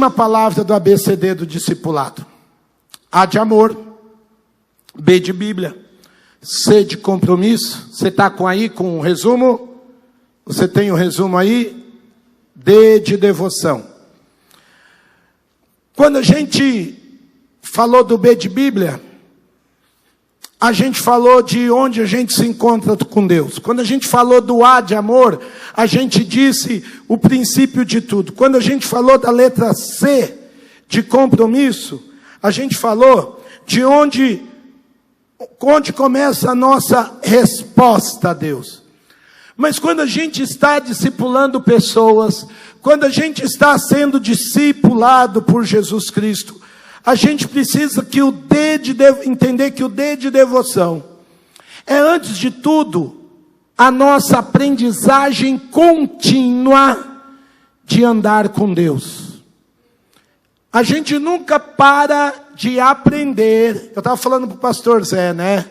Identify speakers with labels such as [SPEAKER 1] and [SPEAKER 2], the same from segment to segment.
[SPEAKER 1] última palavra do ABCD do discipulado. A de amor, B de Bíblia, C de compromisso. Você está com o resumo? Você tem o resumo aí? D de devoção. Quando a gente falou do B de Bíblia, a gente falou de onde a gente se encontra com Deus. Quando a gente falou do A de amor, a gente disse o princípio de tudo. Quando a gente falou da letra C de compromisso, a gente falou de onde começa a nossa resposta a Deus. Mas quando a gente está discipulando pessoas, quando a gente está sendo discipulado por Jesus Cristo, a gente precisa que entender que o D de devoção é, antes de tudo, a nossa aprendizagem contínua de andar com Deus. A gente nunca para de aprender. Eu estava falando para o pastor Zé, né?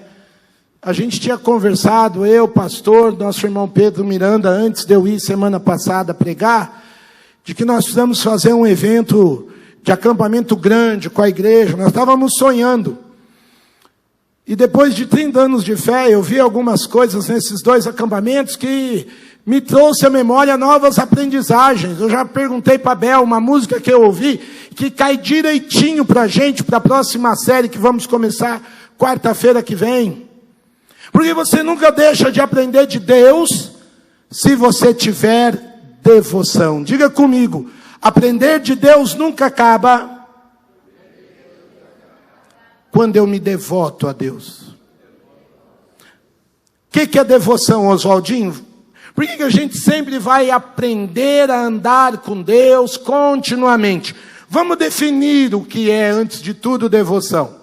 [SPEAKER 1] A gente tinha conversado, eu, pastor, nosso irmão Pedro Miranda, antes de eu ir semana passada pregar, de que nós precisamos fazer um evento de acampamento grande com a igreja. Nós estávamos sonhando. E depois de 30 anos de fé, eu vi algumas coisas nesses 2 acampamentos que me trouxe à memória novas aprendizagens. Eu já perguntei para a Bel, uma música que eu ouvi, que cai direitinho para a gente, para a próxima série que vamos começar quarta-feira que vem. Porque você nunca deixa de aprender de Deus, se você tiver devoção. Diga comigo, aprender de Deus nunca acaba quando eu me devoto a Deus. O que é devoção, Oswaldinho? Por que a gente sempre vai aprender a andar com Deus continuamente? Vamos definir o que é, antes de tudo, devoção.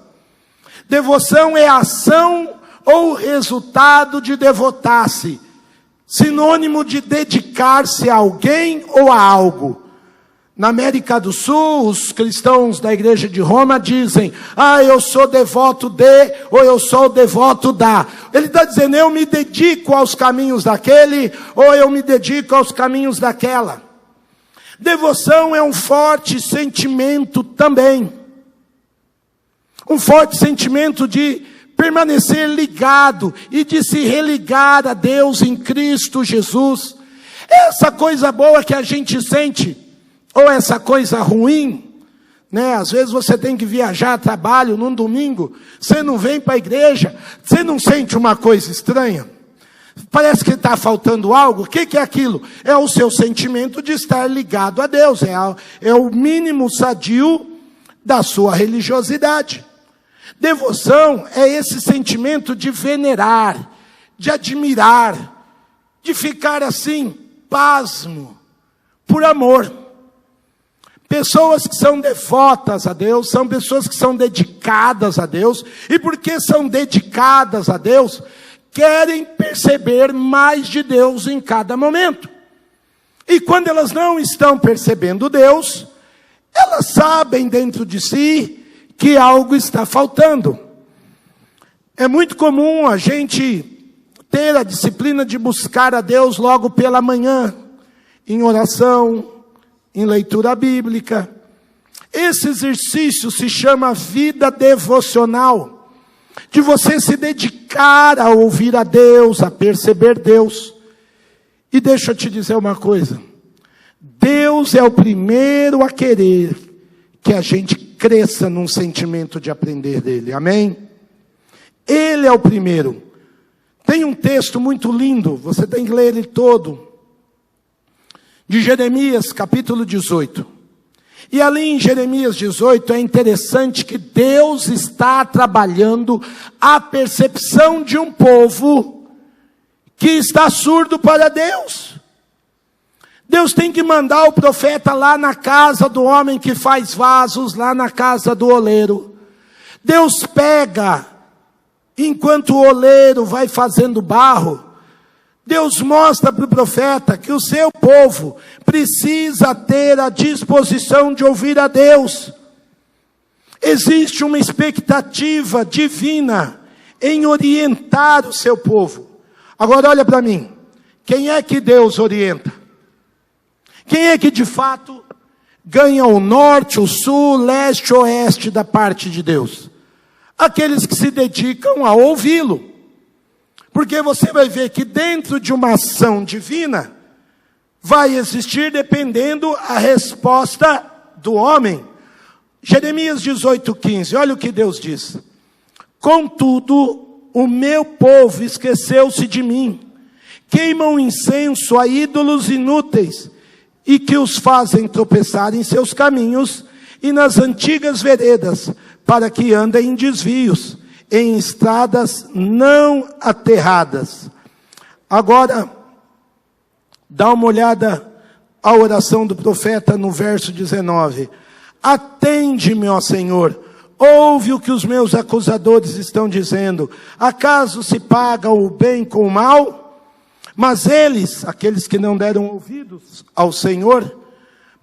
[SPEAKER 1] Devoção é ação ou resultado de devotar-se. Sinônimo de dedicar-se a alguém ou a algo. Na América do Sul, os cristãos da igreja de Roma dizem, eu sou devoto de, ou eu sou devoto da. Ele está dizendo, eu me dedico aos caminhos daquele, ou eu me dedico aos caminhos daquela. Devoção é um forte sentimento também. Um forte sentimento de permanecer ligado e de se religar a Deus em Cristo Jesus. Essa coisa boa que a gente sente, ou essa coisa ruim, né? Às vezes você tem que viajar a trabalho num domingo, você não vem para a igreja, você não sente uma coisa estranha? Parece que está faltando algo. O que é aquilo? É o seu sentimento de estar ligado a Deus, é o mínimo sadio da sua religiosidade. Devoção é esse sentimento de venerar, de admirar, de ficar assim, pasmo, por amor. Pessoas que são devotas a Deus, são pessoas que são dedicadas a Deus, e porque são dedicadas a Deus, querem perceber mais de Deus em cada momento. E quando elas não estão percebendo Deus, elas sabem dentro de si que algo está faltando. É muito comum a gente ter a disciplina de buscar a Deus logo pela manhã, em oração, em leitura bíblica. Esse exercício se chama vida devocional, de você se dedicar a ouvir a Deus, a perceber Deus. E deixa eu te dizer uma coisa, Deus é o primeiro a querer que a gente cresça num sentimento de aprender dele, amém? Ele é o primeiro. Tem um texto muito lindo, você tem que ler ele todo, de Jeremias, capítulo 18. E ali em Jeremias 18 é interessante que Deus está trabalhando a percepção de um povo que está surdo para Deus. Deus tem que mandar o profeta lá na casa do homem que faz vasos, lá na casa do oleiro. Deus pega, enquanto o oleiro vai fazendo barro, Deus mostra para o profeta que o seu povo precisa ter a disposição de ouvir a Deus. Existe uma expectativa divina em orientar o seu povo. Agora olha para mim, quem é que Deus orienta? Quem é que de fato ganha o norte, o sul, leste, oeste da parte de Deus? Aqueles que se dedicam a ouvi-lo. Porque você vai ver que dentro de uma ação divina, vai existir dependendo a resposta do homem. Jeremias 18:15, olha o que Deus diz. Contudo, o meu povo esqueceu-se de mim. Queimam incenso a ídolos inúteis, e que os fazem tropeçar em seus caminhos e nas antigas veredas, para que andem em desvios, em estradas não aterradas. Agora, dá uma olhada à oração do profeta no verso 19. Atende-me, ó Senhor, ouve o que os meus acusadores estão dizendo. Acaso se paga o bem com o mal? Mas eles, aqueles que não deram ouvidos ao Senhor,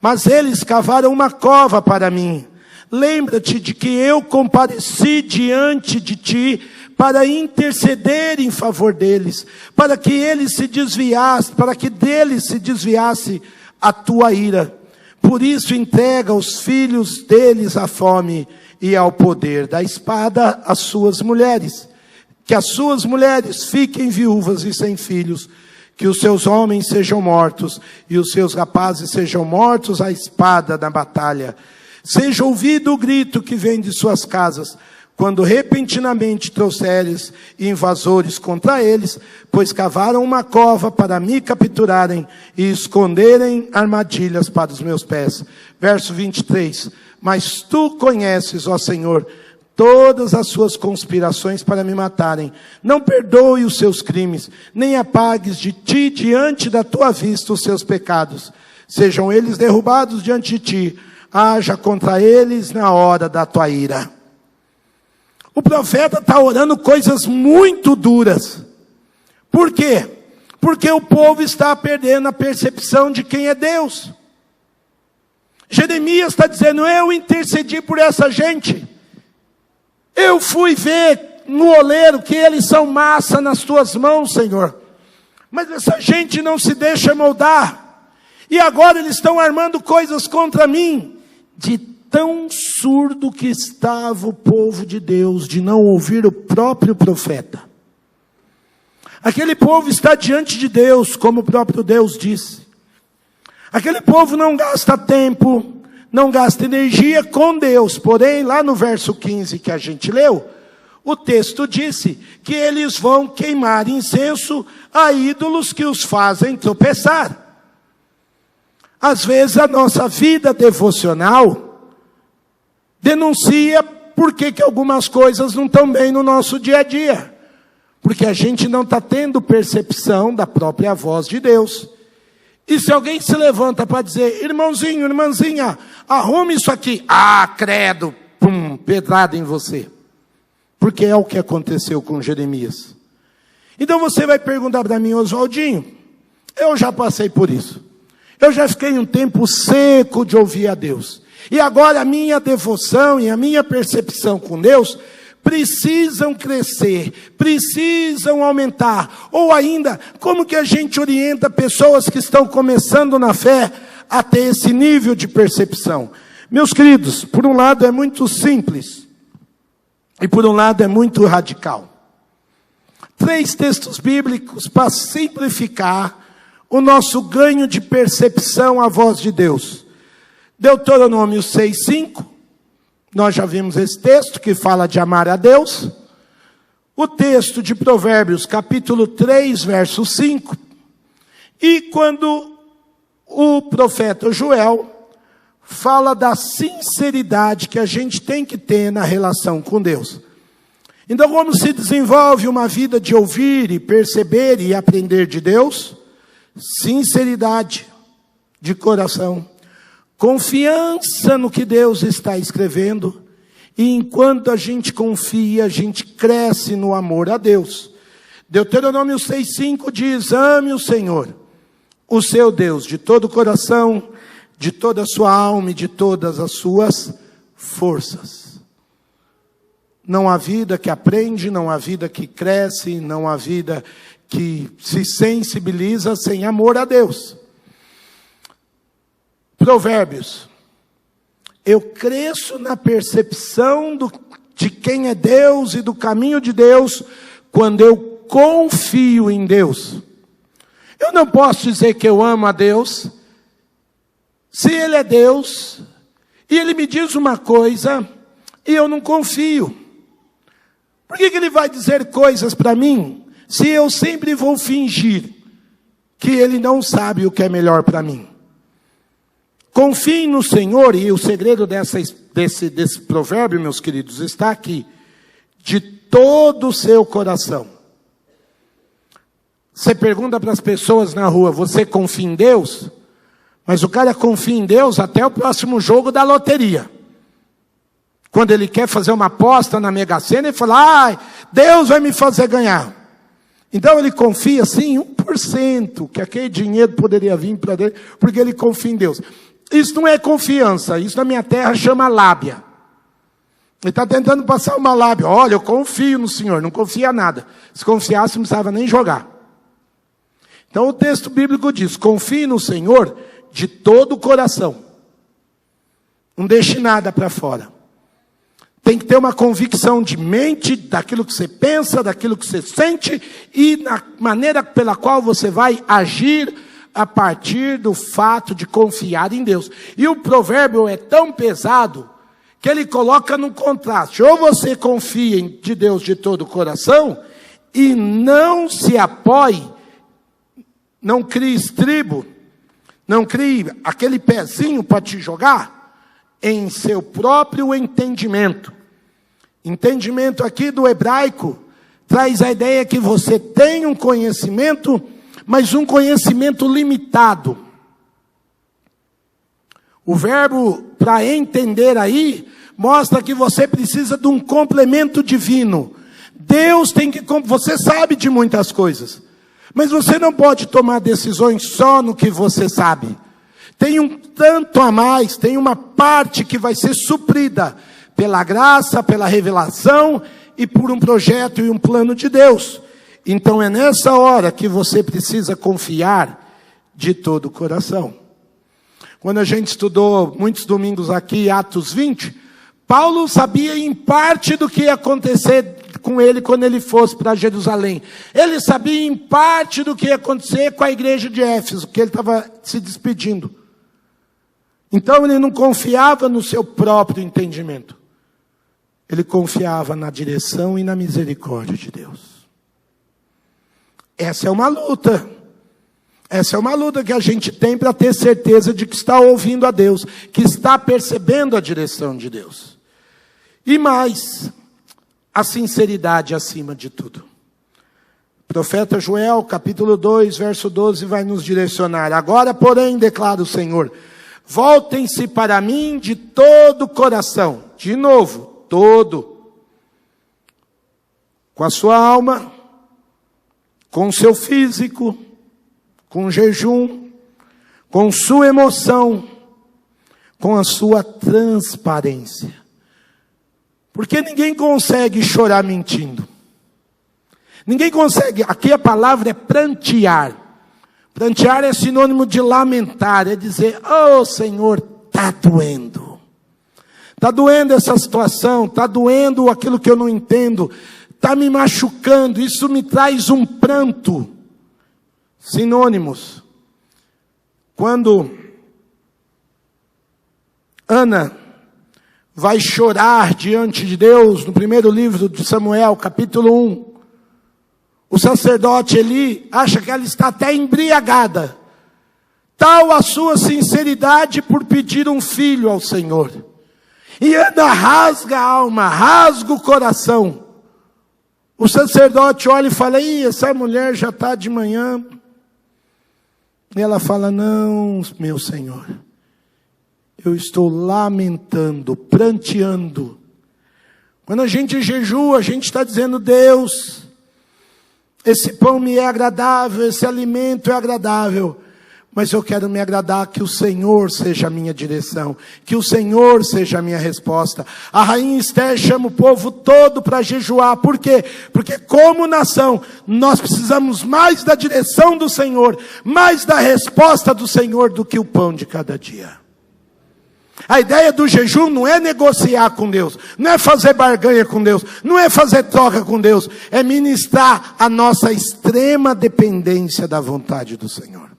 [SPEAKER 1] mas eles cavaram uma cova para mim. Lembra-te de que eu compareci diante de ti para interceder em favor deles, para que eles se desviassem, para que deles se desviasse a tua ira. Por isso entrega os filhos deles à fome e ao poder da espada às suas mulheres. Que as suas mulheres fiquem viúvas e sem filhos, que os seus homens sejam mortos e os seus rapazes sejam mortos à espada na batalha. Seja ouvido o grito que vem de suas casas, quando repentinamente trouxeres invasores contra eles, pois cavaram uma cova para me capturarem e esconderem armadilhas para os meus pés. Verso 23. Mas tu conheces, ó Senhor, todas as suas conspirações para me matarem. Não perdoe os seus crimes, nem apagues de ti diante da tua vista os seus pecados. Sejam eles derrubados diante de ti, haja contra eles na hora da tua ira. O profeta está orando coisas muito duras. Por quê? Porque o povo está perdendo a percepção de quem é Deus. Jeremias está dizendo, eu intercedi por essa gente. Eu fui ver no oleiro que eles são massa nas tuas mãos, Senhor. Mas essa gente não se deixa moldar. E agora eles estão armando coisas contra mim. De tão surdo que estava o povo de Deus, de não ouvir o próprio profeta. Aquele povo está diante de Deus, como o próprio Deus disse. Aquele povo não gasta tempo, não gasta energia com Deus. Porém, lá no verso 15 que a gente leu, o texto disse que eles vão queimar incenso a ídolos que os fazem tropeçar. Às vezes a nossa vida devocional denuncia por que algumas coisas não estão bem no nosso dia a dia. Porque a gente não está tendo percepção da própria voz de Deus. E se alguém se levanta para dizer, irmãozinho, irmãzinha, arrume isso aqui. Ah, credo, pum, pedrada em você. Porque é o que aconteceu com Jeremias. Então você vai perguntar para mim, Oswaldinho, eu já passei por isso. Eu já fiquei um tempo seco de ouvir a Deus. E agora a minha devoção e a minha percepção com Deus precisam crescer, precisam aumentar. Ou ainda, como que a gente orienta pessoas que estão começando na fé a ter esse nível de percepção? Meus queridos, por um lado é muito simples e por um lado é muito radical. 3 textos bíblicos para simplificar o nosso ganho de percepção à voz de Deus. Deuteronômio 6:5, nós já vimos esse texto que fala de amar a Deus. O texto de Provérbios, capítulo 3, verso 5. E quando o profeta Joel fala da sinceridade que a gente tem que ter na relação com Deus. Então, como se desenvolve uma vida de ouvir e perceber e aprender de Deus? Sinceridade de coração. Confiança no que Deus está escrevendo. E enquanto a gente confia, a gente cresce no amor a Deus. Deuteronômio 6:5 diz, ame o Senhor, o seu Deus, de todo o coração, de toda a sua alma e de todas as suas forças. Não há vida que aprende, não há vida que cresce, não há vida que se sensibiliza sem amor a Deus. Provérbios, Eu cresço na percepção de quem é Deus e do caminho de Deus quando eu confio em Deus. Eu não posso dizer que eu amo a Deus se Ele é Deus e Ele me diz uma coisa e eu não confio. Por que Ele vai dizer coisas para mim se eu sempre vou fingir que Ele não sabe o que é melhor para mim? Confie no Senhor, e o segredo desse provérbio, meus queridos, está aqui. De todo o seu coração. Você pergunta para as pessoas na rua, você confia em Deus? Mas o cara confia em Deus até o próximo jogo da loteria. Quando ele quer fazer uma aposta na Mega Sena, ele fala, Deus vai me fazer ganhar. Então ele confia assim, 1%, que aquele dinheiro poderia vir para ele, porque ele confia em Deus. Isso não é confiança, isso na minha terra chama lábia. Ele está tentando passar uma lábia. Olha, eu confio no Senhor, não confia nada. Se confiasse, não precisava nem jogar. Então o texto bíblico diz, confie no Senhor de todo o coração. Não deixe nada para fora. Tem que ter uma convicção de mente, daquilo que você pensa, daquilo que você sente, e na maneira pela qual você vai agir a partir do fato de confiar em Deus. E o provérbio é tão pesado que ele coloca no contraste. Ou você confia em Deus de todo o coração e não se apoie, não crie estribo, não crie aquele pezinho para te jogar em seu próprio entendimento. Entendimento aqui do hebraico traz a ideia que você tem um conhecimento, mas um conhecimento limitado. O verbo para entender aí mostra que você precisa de um complemento divino. Deus tem que... Você sabe de muitas coisas, mas você não pode tomar decisões só no que você sabe. Tem um tanto a mais, tem uma parte que vai ser suprida pela graça, pela revelação e por um projeto e um plano de Deus. Então é nessa hora que você precisa confiar de todo o coração. Quando a gente estudou muitos domingos aqui, Atos 20, Paulo sabia em parte do que ia acontecer com ele quando ele fosse para Jerusalém. Ele sabia em parte do que ia acontecer com a igreja de Éfeso, que ele estava se despedindo. Então ele não confiava no seu próprio entendimento. Ele confiava na direção e na misericórdia de Deus. Essa é uma luta. Essa é uma luta que a gente tem para ter certeza de que está ouvindo a Deus, que está percebendo a direção de Deus. E mais, a sinceridade acima de tudo. O profeta Joel, capítulo 2, verso 12, vai nos direcionar. Agora, porém, declara o Senhor, voltem-se para mim de todo o coração. De novo, todo. Com a sua alma, com o seu físico, com jejum, com sua emoção, com a sua transparência. Porque ninguém consegue chorar mentindo. Ninguém consegue, aqui a palavra é prantear. Prantear é sinônimo de lamentar, é dizer, oh Senhor, está doendo. Está doendo essa situação, está doendo aquilo que eu não entendo. Está me machucando, isso me traz um pranto. Sinônimos. Quando Ana vai chorar diante de Deus, no primeiro livro de Samuel, capítulo 1, o sacerdote Eli acha que ela está até embriagada. Tal a sua sinceridade por pedir um filho ao Senhor. E Ana rasga a alma, rasga o coração. O sacerdote olha e fala, essa mulher já está de manhã. E ela fala, não, meu Senhor, eu estou lamentando, pranteando. Quando a gente jejua, a gente está dizendo, Deus, esse pão me é agradável, esse alimento é agradável. Mas eu quero me agradar que o Senhor seja a minha direção, que o Senhor seja a minha resposta. A rainha Esther chama o povo todo para jejuar. Por quê? Porque como nação, nós precisamos mais da direção do Senhor, mais da resposta do Senhor do que o pão de cada dia. A ideia do jejum não é negociar com Deus, não é fazer barganha com Deus, não é fazer troca com Deus, é ministrar a nossa extrema dependência da vontade do Senhor.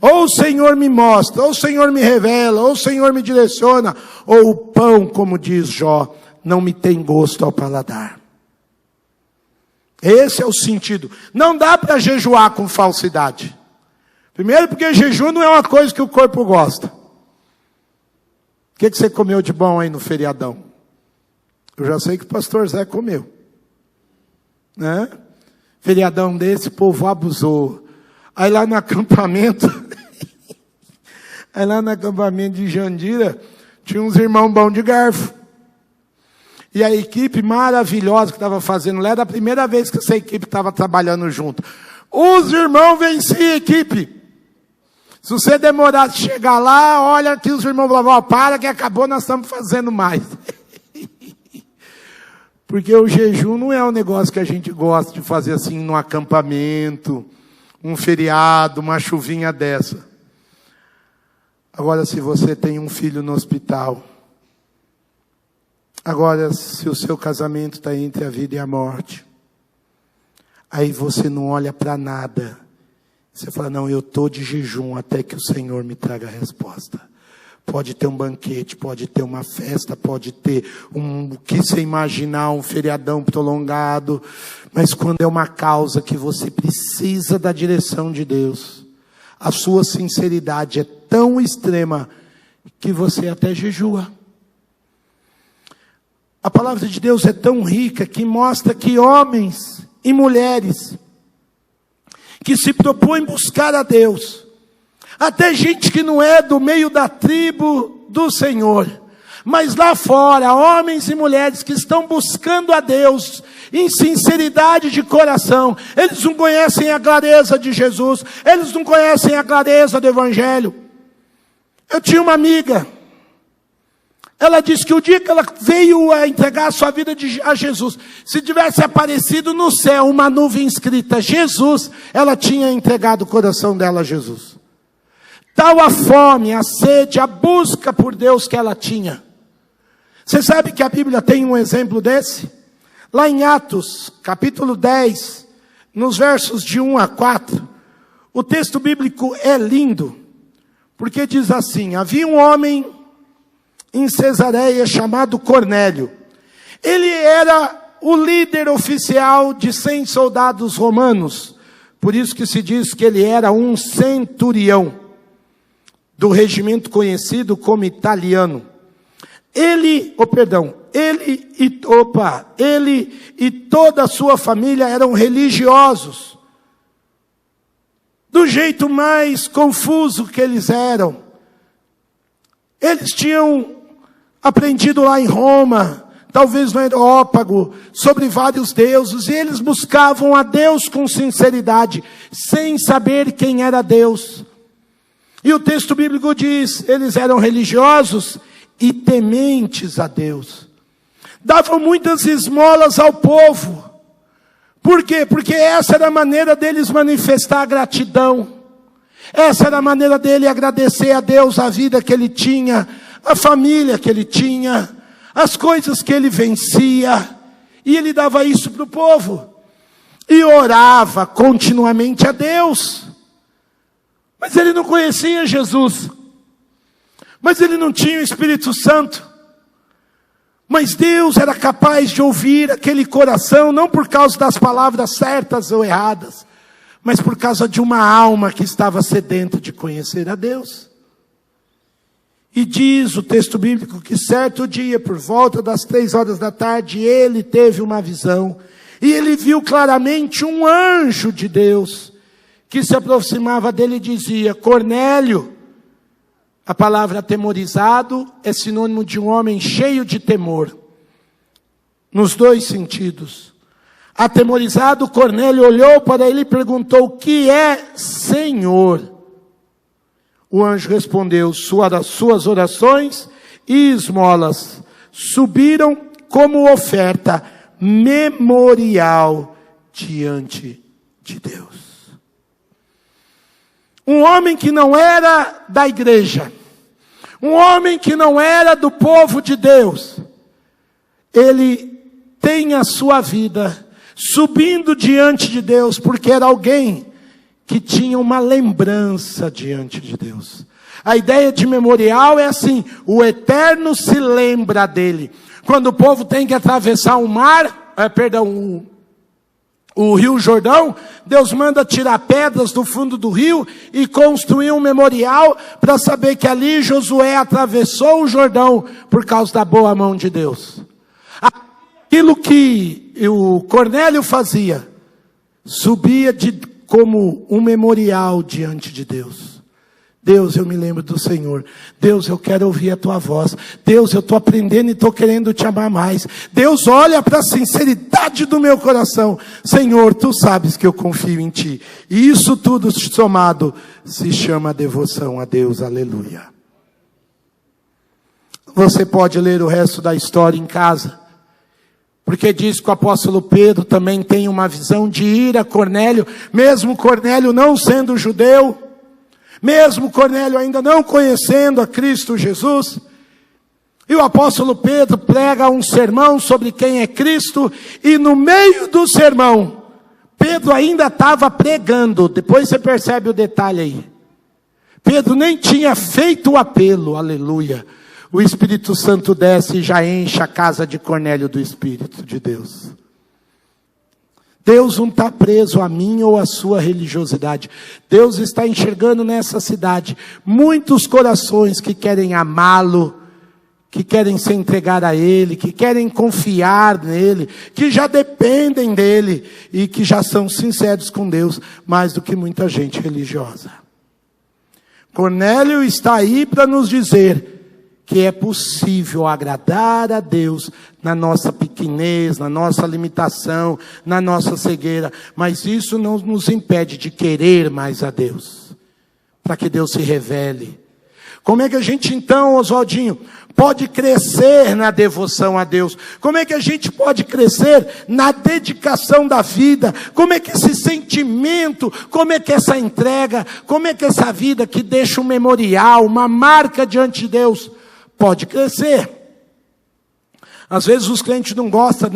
[SPEAKER 1] Ou o Senhor me mostra, ou o Senhor me revela, ou o Senhor me direciona, ou o pão, como diz Jó, não me tem gosto ao paladar. Esse é o sentido. Não dá para jejuar com falsidade. Primeiro porque jejum não é uma coisa que o corpo gosta. O que você comeu de bom aí no feriadão? Eu já sei que o pastor Zé comeu. Né? Feriadão desse, o povo abusou. Aí lá no acampamento, de Jandira, tinha uns irmãos bons de garfo. E a equipe maravilhosa que estava fazendo lá, era a primeira vez que essa equipe estava trabalhando junto. Os irmãos venciam a equipe. Se você demorar de chegar lá, olha que os irmãos falavam, para que acabou, nós estamos fazendo mais. Porque o jejum não é um negócio que a gente gosta de fazer assim no acampamento, um feriado, uma chuvinha dessa. Agora, se você tem um filho no hospital, agora, se o seu casamento está entre a vida e a morte, aí você não olha para nada. Você fala, não, eu estou de jejum até que o Senhor me traga a resposta. Pode ter um banquete, pode ter uma festa, pode ter o que você imaginar, um feriadão prolongado. Mas quando é uma causa que você precisa da direção de Deus, a sua sinceridade é tão extrema que você até jejua. A palavra de Deus é tão rica que mostra que homens e mulheres que se propõem buscar a Deus, até gente que não é do meio da tribo do Senhor, mas lá fora, homens e mulheres que estão buscando a Deus em sinceridade de coração, eles não conhecem a clareza de Jesus, eles não conhecem a clareza do Evangelho. Eu tinha uma amiga, ela disse que o dia que ela veio a entregar a sua vida a Jesus, se tivesse aparecido no céu uma nuvem escrita Jesus, ela tinha entregado o coração dela a Jesus. Tal a fome, a sede, a busca por Deus que ela tinha. Você sabe que a Bíblia tem um exemplo desse? Lá em Atos, capítulo 10, nos versos de 1 a 4, o texto bíblico é lindo, porque diz assim, havia um homem em Cesareia chamado Cornélio. Ele era o líder oficial de 100 soldados romanos, por isso que se diz que ele era um centurião, do regimento conhecido como italiano. Ele e toda a sua família eram religiosos, do jeito mais confuso que eles eram. Eles tinham aprendido lá em Roma, talvez no Areópago, sobre vários deuses, e eles buscavam a Deus com sinceridade, sem saber quem era Deus. E o texto bíblico diz, eles eram religiosos e tementes a Deus. Davam muitas esmolas ao povo. Por quê? Porque essa era a maneira deles manifestar gratidão. Essa era a maneira dele agradecer a Deus a vida que ele tinha, a família que ele tinha, as coisas que ele vencia. E ele dava isso para o povo. E orava continuamente a Deus. Mas ele não conhecia Jesus. Mas ele não tinha o Espírito Santo. Mas Deus era capaz de ouvir aquele coração, não por causa das palavras certas ou erradas, mas por causa de uma alma que estava sedenta de conhecer a Deus. E diz o texto bíblico que certo dia, por volta das 3 da tarde, ele teve uma visão. E ele viu claramente um anjo de Deus, que se aproximava dele e dizia, Cornélio. A palavra atemorizado é sinônimo de um homem cheio de temor, nos dois sentidos. Atemorizado, Cornélio olhou para ele e perguntou, o que é, Senhor? O anjo respondeu, suas orações e esmolas subiram como oferta memorial diante de Deus. Um homem que não era da igreja, Um homem que não era do povo de Deus. Ele tem a sua vida subindo diante de Deus, porque era alguém que tinha uma lembrança diante de Deus. A ideia de memorial é assim: o Eterno se lembra dele. Quando o povo tem que atravessar o Rio Jordão, Deus manda tirar pedras do fundo do rio e construir um memorial para saber que ali Josué atravessou o Jordão por causa da boa mão de Deus. Aquilo que o Cornélio fazia, subia como um memorial diante de Deus. Deus, eu me lembro do Senhor. Deus, eu quero ouvir a tua voz. Deus, eu estou aprendendo e estou querendo te amar mais. Deus, olha para a sinceridade do meu coração. Senhor, tu sabes que eu confio em ti. E isso tudo somado se chama devoção a Deus. Aleluia. Você pode ler o resto da história em casa. Porque diz que o apóstolo Pedro também tem uma visão de ir a Cornélio, mesmo Cornélio não sendo judeu, mesmo Cornélio ainda não conhecendo a Cristo Jesus. E o apóstolo Pedro prega um sermão sobre quem é Cristo, e no meio do sermão, Pedro ainda estava pregando. Depois você percebe o detalhe aí. Pedro nem tinha feito o apelo, aleluia. O Espírito Santo desce e já enche a casa de Cornélio do Espírito de Deus. Deus não está preso a mim ou a sua religiosidade. Deus está enxergando nessa cidade muitos corações que querem amá-lo, que querem se entregar a Ele, que querem confiar nele, que já dependem dele e que já são sinceros com Deus, mais do que muita gente religiosa. Cornélio está aí para nos dizer que é possível agradar a Deus na nossa pequenez, na nossa limitação, na nossa cegueira. Mas isso não nos impede de querer mais a Deus, para que Deus se revele. Como é que a gente então, Oswaldinho, pode crescer na devoção a Deus? Como é que a gente pode crescer na dedicação da vida? Como é que esse sentimento, como é que essa entrega, como é que essa vida que deixa um memorial, uma marca diante de Deus, pode crescer? Às vezes os crentes não gostam,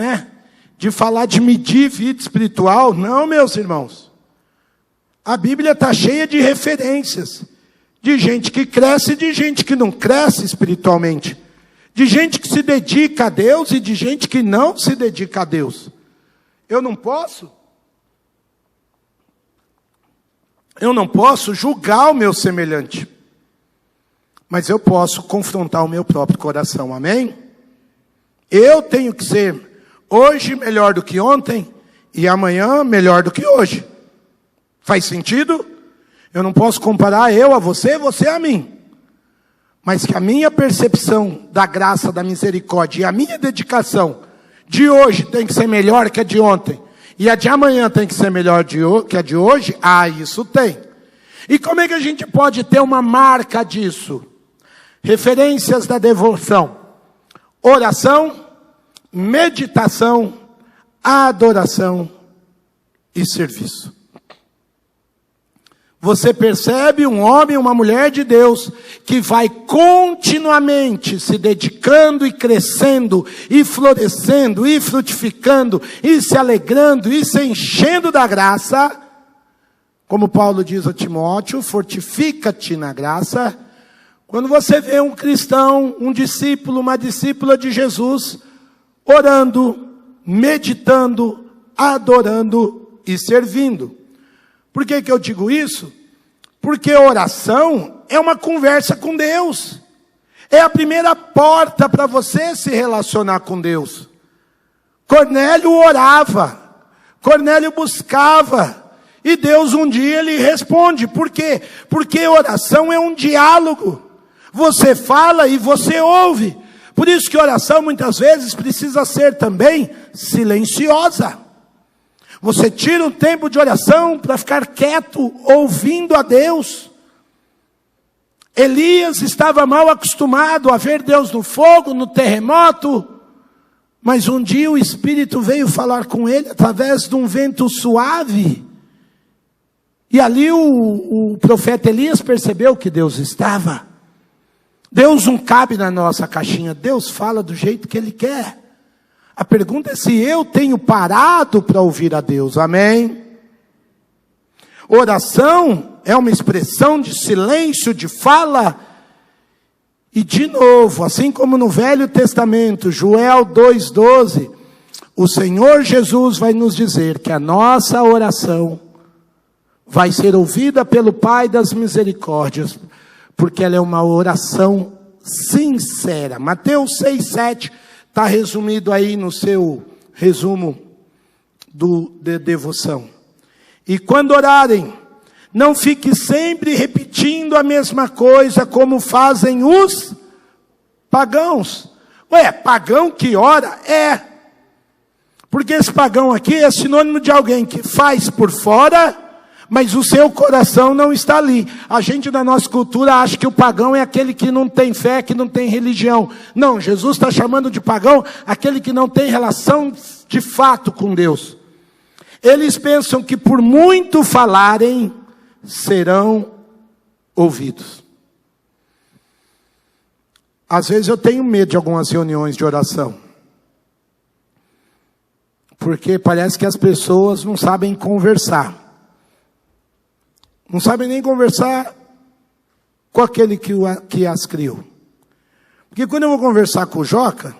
[SPEAKER 1] de falar de medir vida espiritual. Não, meus irmãos. A Bíblia está cheia de referências. De gente que cresce e de gente que não cresce espiritualmente. De gente que se dedica a Deus e de gente que não se dedica a Deus. Eu não posso julgar o meu semelhante. Mas eu posso confrontar o meu próprio coração, amém? Eu tenho que ser hoje melhor do que ontem e amanhã melhor do que hoje. Faz sentido? Eu não posso comparar eu a você, você a mim. Mas que a minha percepção da graça, da misericórdia e a minha dedicação de hoje tem que ser melhor que a de ontem. E a de amanhã tem que ser melhor que a de hoje. Isso tem. E como é que a gente pode ter uma marca disso? Referências da devoção: oração, meditação, adoração e serviço. Você percebe um homem, uma mulher de Deus, que vai continuamente se dedicando e crescendo, e florescendo, e frutificando, e se alegrando, e se enchendo da graça. Como Paulo diz a Timóteo, fortifica-te na graça. Quando você vê um cristão, um discípulo, uma discípula de Jesus, orando, meditando, adorando e servindo. Por que eu digo isso? Porque oração é uma conversa com Deus. É a primeira porta para você se relacionar com Deus. Cornélio orava, Cornélio buscava, e Deus um dia lhe responde. Por quê? Porque oração é um diálogo. Você fala e você ouve. Por isso que oração muitas vezes precisa ser também silenciosa. Você tira um tempo de oração para ficar quieto, ouvindo a Deus. Elias estava mal acostumado a ver Deus no fogo, no terremoto. Mas um dia o Espírito veio falar com ele através de um vento suave. E ali o profeta Elias percebeu que Deus estava. Deus não cabe na nossa caixinha, Deus fala do jeito que Ele quer. A pergunta é se eu tenho parado para ouvir a Deus, amém? Oração é uma expressão de silêncio, de fala. E de novo, assim como no Velho Testamento, Joel 2,12, o Senhor Jesus vai nos dizer que a nossa oração vai ser ouvida pelo Pai das misericórdias, porque ela é uma oração sincera. Mateus 6,7 está resumido aí no seu resumo de devoção. E quando orarem, não fique sempre repetindo a mesma coisa como fazem os pagãos. Ué, pagão que ora? É. Porque esse pagão aqui é sinônimo de alguém que faz por fora, mas o seu coração não está ali. A gente na nossa cultura acha que o pagão é aquele que não tem fé, que não tem religião. Não, Jesus está chamando de pagão aquele que não tem relação de fato com Deus. Eles pensam que por muito falarem, serão ouvidos. Às vezes eu tenho medo de algumas reuniões de oração. Porque parece que as pessoas não sabem conversar. Não sabem nem conversar com aquele que as criou. Porque quando eu vou conversar com o Joca,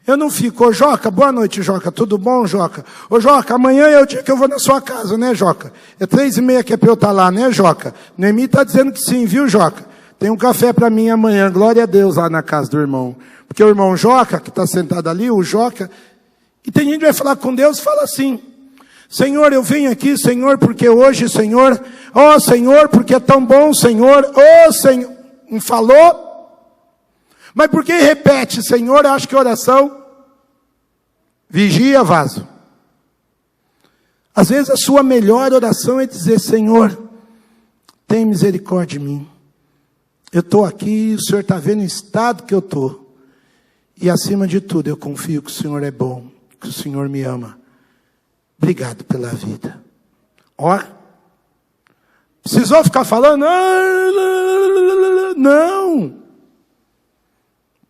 [SPEAKER 1] eu não fico, ô Joca, boa noite Joca, tudo bom Joca? Ô Joca, amanhã é o dia que eu vou na sua casa, né Joca? É 3:30 que é para eu estar lá, né Joca? Noemi está dizendo que sim, viu Joca? Tem um café para mim amanhã, glória a Deus, lá na casa do irmão. Porque o irmão Joca, que está sentado ali, o Joca, e tem gente que vai falar com Deus, fala assim, Senhor, eu venho aqui, Senhor, porque hoje, Senhor, ó Senhor, porque é tão bom, Senhor, ó Senhor, não falou? Mas por que repete, Senhor? Eu acho que oração vigia, vaso. Às vezes a sua melhor oração é dizer, Senhor, tem misericórdia de mim. Eu estou aqui, o Senhor está vendo o estado que eu estou. E acima de tudo, eu confio que o Senhor é bom, que o Senhor me ama. Obrigado pela vida. Ó, precisou ficar falando? Não.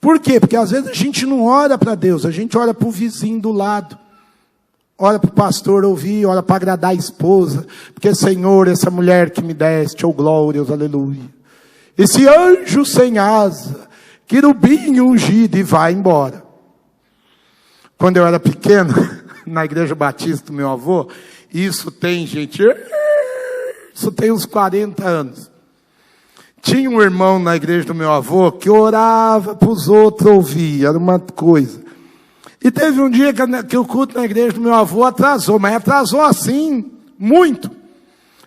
[SPEAKER 1] Por quê? Porque às vezes a gente não ora para Deus, a gente ora para o vizinho do lado. Ora para o pastor ouvir, ora para agradar a esposa. Porque, Senhor, essa mulher que me deste, oh glórias, aleluia. Esse anjo sem asa, querubim ungido e vai embora. Quando eu era pequeno, na igreja batista do meu avô, isso tem, gente, isso tem uns 40 anos. Tinha um irmão na igreja do meu avô que orava para os outros ouvir, era uma coisa. E teve um dia que o culto na igreja do meu avô atrasou, mas atrasou assim, muito.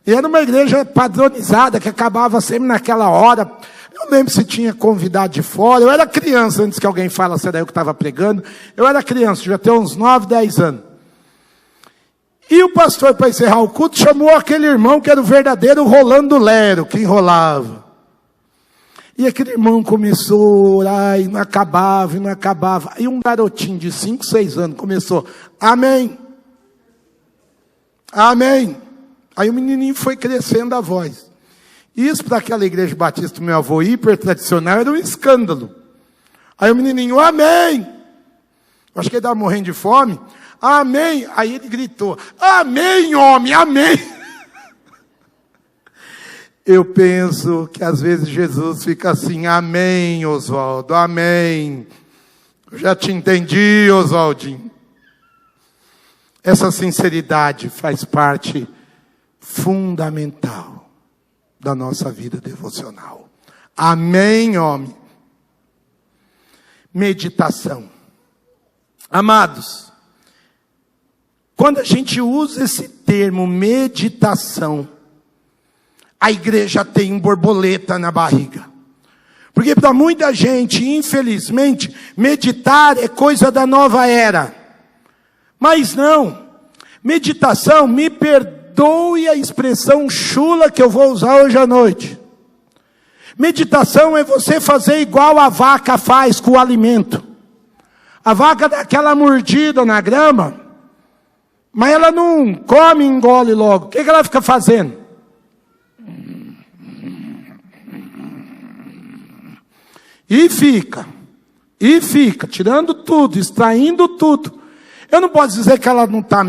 [SPEAKER 1] E era uma igreja padronizada, que acabava sempre naquela hora. Eu não lembro se tinha convidado de fora, eu era criança, antes que alguém fale se era eu que estava pregando. Eu era criança, devia ter uns 9, 10 anos. E o pastor, para encerrar o culto, chamou aquele irmão que era o verdadeiro Rolando Lero, que enrolava. E aquele irmão começou a orar e não acabava, e não acabava. Aí um garotinho de 5, 6 anos começou, amém, amém. Aí o menininho foi crescendo a voz. Isso para aquela igreja batista do meu avô hiper tradicional era um escândalo. Aí o menininho, amém. Acho que ele estava morrendo de fome. Amém. Aí ele gritou, amém, homem, amém. Eu penso que às vezes Jesus fica assim, amém, Oswaldo, amém. Eu já te entendi, Oswaldinho. Essa sinceridade faz parte fundamental da nossa vida devocional. Amém, homem. Meditação. Amados, quando a gente usa esse termo meditação, a igreja tem um borboleta na barriga. Porque para muita gente, infelizmente, meditar é coisa da nova era. Mas não. Meditação, me perdoe a expressão chula que eu vou usar hoje à noite. Meditação é você fazer igual a vaca faz com o alimento. A vaca dá aquela mordida na grama, mas ela não come e engole logo. O que ela fica fazendo? E fica, tirando tudo, extraindo tudo. Eu não posso dizer que ela está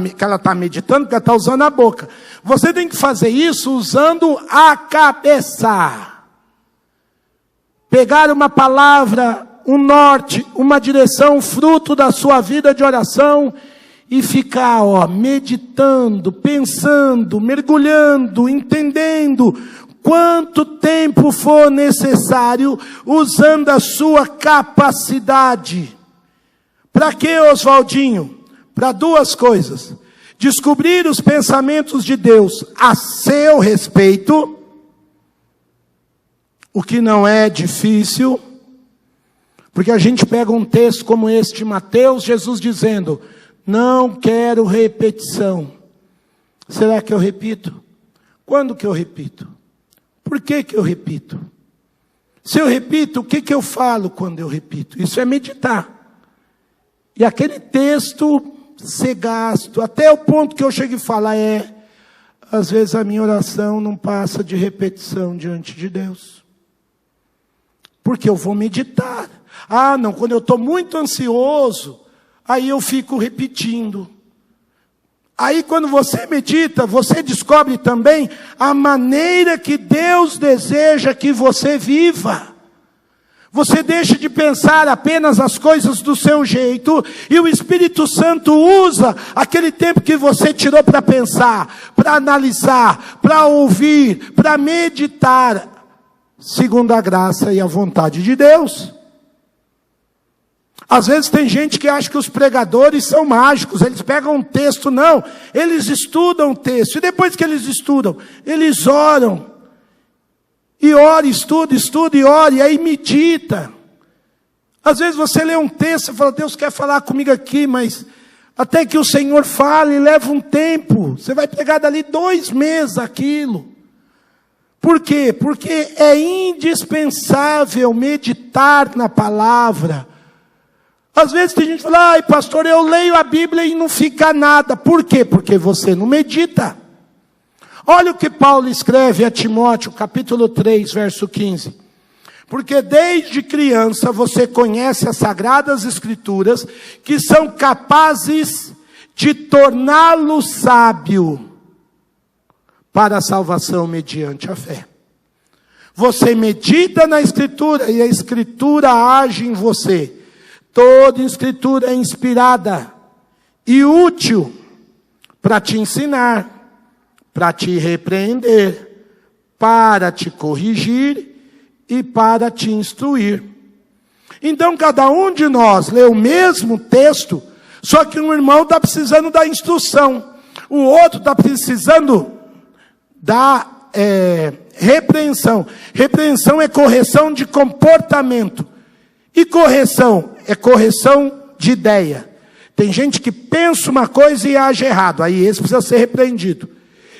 [SPEAKER 1] meditando, porque ela está usando a boca. Você tem que fazer isso usando a cabeça. Pegar uma palavra, um norte, uma direção, fruto da sua vida de oração, e ficar, meditando, pensando, mergulhando, entendendo, quanto tempo for necessário, usando a sua capacidade. Para quê, Oswaldinho? Para duas coisas: descobrir os pensamentos de Deus a seu respeito, o que não é difícil, porque a gente pega um texto como esse de Mateus, Jesus dizendo: não quero repetição. Será que eu repito? Quando que eu repito? Por que que eu repito? Se eu repito, o que que eu falo quando eu repito? Isso é meditar. E aquele texto ser gasto, até o ponto que eu chego e falo, às vezes a minha oração não passa de repetição diante de Deus. Porque eu vou meditar. Não, quando eu estou muito ansioso, aí eu fico repetindo. Aí quando você medita, você descobre também a maneira que Deus deseja que você viva. Você deixa de pensar apenas as coisas do seu jeito, e o Espírito Santo usa aquele tempo que você tirou para pensar, para analisar, para ouvir, para meditar, segundo a graça e a vontade de Deus. Às vezes tem gente que acha que os pregadores são mágicos, eles pegam um texto, não, eles estudam o texto, e depois que eles estudam, eles oram. E ora, estuda e ora, e aí medita. Às vezes você lê um texto e fala, Deus quer falar comigo aqui, mas até que o Senhor fale, leva um tempo. Você vai pegar dali 2 meses aquilo. Por quê? Porque é indispensável meditar na palavra. Às vezes tem gente que fala, pastor, eu leio a Bíblia e não fica nada. Por quê? Porque você não medita. Olha o que Paulo escreve a Timóteo, capítulo 3, verso 15. Porque desde criança você conhece as sagradas escrituras, que são capazes de torná-lo sábio para a salvação mediante a fé. Você medita na escritura e a escritura age em você. Toda escritura é inspirada e útil para te ensinar, para te repreender, para te corrigir e para te instruir. Então cada um de nós lê o mesmo texto, só que um irmão está precisando da instrução, o outro está precisando da repreensão. Repreensão é correção de comportamento, e correção é correção de ideia. Tem gente que pensa uma coisa e age errado, aí esse precisa ser repreendido.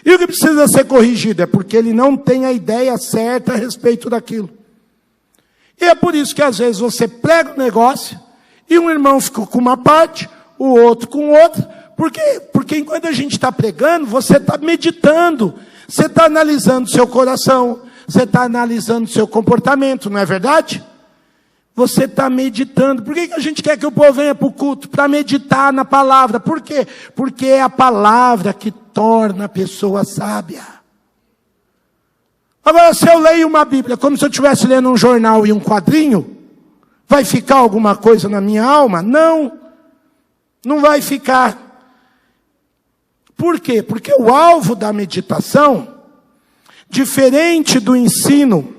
[SPEAKER 1] E o que precisa ser corrigido é porque ele não tem a ideia certa a respeito daquilo. E é por isso que às vezes você prega um negócio, e um irmão fica com uma parte, o outro com outra. Por quê? Porque enquanto a gente está pregando, você está meditando, você está analisando seu coração, você está analisando seu comportamento, não é verdade? Você está meditando. Por que a gente quer que o povo venha para o culto? Para meditar na palavra. Por quê? Porque é a palavra que torna a pessoa sábia. Agora, se eu leio uma Bíblia como se eu estivesse lendo um jornal e um quadrinho, vai ficar alguma coisa na minha alma? Não, não vai ficar. Por quê? Porque o alvo da meditação, diferente do ensino,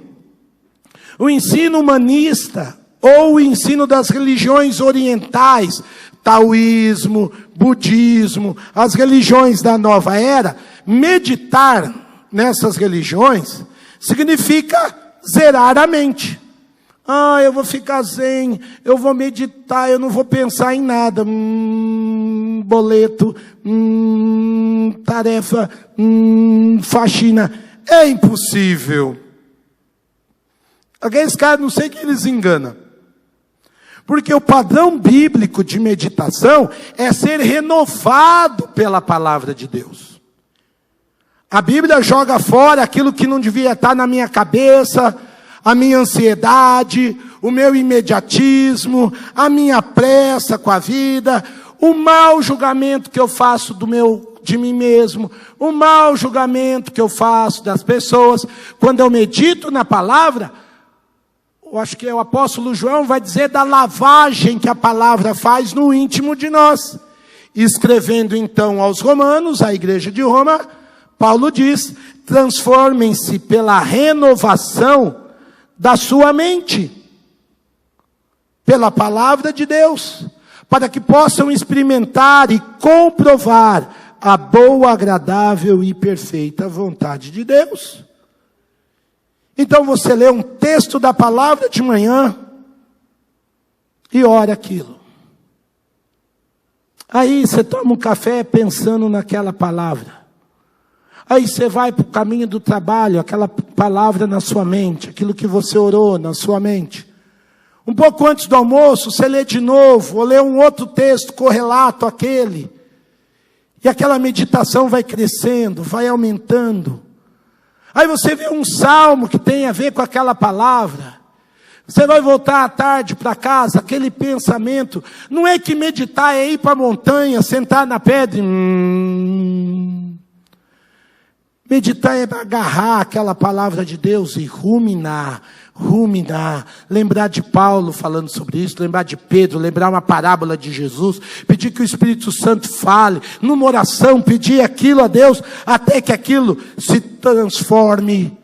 [SPEAKER 1] o ensino humanista, ou o ensino das religiões orientais, taoísmo, budismo, as religiões da nova era, meditar nessas religiões significa zerar a mente. Eu vou ficar zen, eu vou meditar, eu não vou pensar em nada. Boleto, tarefa, faxina. É impossível. Aqueles caras, não sei quem eles enganam. Porque o padrão bíblico de meditação é ser renovado pela palavra de Deus. A Bíblia joga fora aquilo que não devia estar na minha cabeça, a minha ansiedade, o meu imediatismo, a minha pressa com a vida, o mau julgamento que eu faço de mim mesmo, o mau julgamento que eu faço das pessoas. Quando eu medito na palavra, eu acho que o apóstolo João vai dizer da lavagem que a palavra faz no íntimo de nós. Escrevendo então aos Romanos, à igreja de Roma, Paulo diz: transformem-se pela renovação da sua mente, pela palavra de Deus, para que possam experimentar e comprovar a boa, agradável e perfeita vontade de Deus. Então você lê um texto da palavra de manhã e ora aquilo. Aí você toma um café pensando naquela palavra. Aí você vai para o caminho do trabalho, aquela palavra na sua mente, aquilo que você orou na sua mente. Um pouco antes do almoço, você lê de novo, ou lê um outro texto correlato àquele. E aquela meditação vai crescendo, vai aumentando. Aí você vê um salmo que tem a ver com aquela palavra. Você vai voltar à tarde para casa, aquele pensamento. Não é que meditar é ir para a montanha, sentar na pedra e... Meditar é agarrar aquela palavra de Deus e ruminar. Lembrar de Paulo falando sobre isso, lembrar de Pedro, lembrar uma parábola de Jesus, pedir que o Espírito Santo fale, numa oração, pedir aquilo a Deus, até que aquilo se transforme